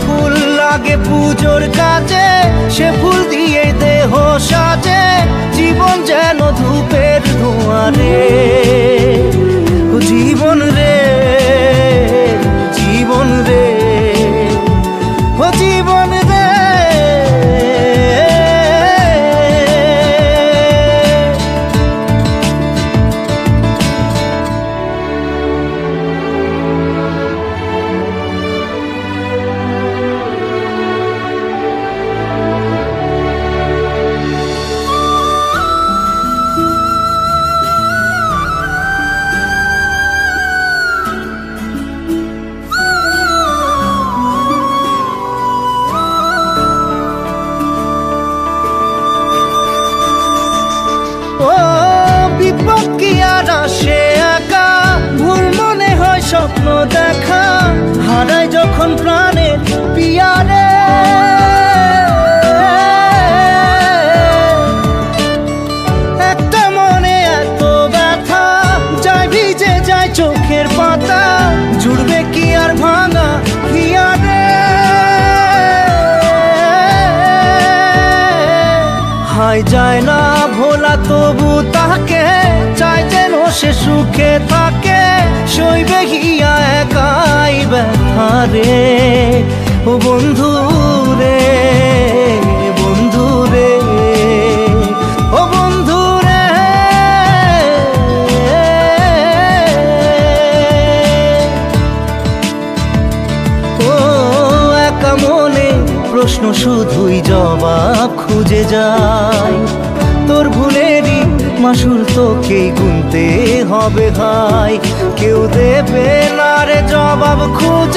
ফুল লাগে পুজোর কাজে, সে ফুল দিয়ে দেহ সাজে, জীবন যেন ধূপের ধোঁয়ারে। জীবন রে, জীবন রে, ও জীবন রে। ও বিপদ কি আর আসে একা, ভুল মনে হয় স্বপ্ন দেখা, হারায় যখন প্রাণের পিয়ারে। একটা মনে এত ব্যথা, যায় ভিজে যায় চোখের পাতা, জুড়বে কি আর ভাঙা হিয়ারে। হায় যায় না ভোলা তবু তাকে, চাই যেন সে সুখে থাকে, সইবে গিয়া একাই ব্যথা রে। ও বন্ধু রে, বন্ধু রে, ও বন্ধু রে। ও একা মনে প্রশ্ন শুধুই জবাব খুঁজে যায়, তোর ভুলেরই মাসুল তোকেই গুনতে হবে ভাই, কেউ দেবে না রে জবাব খুঁজে।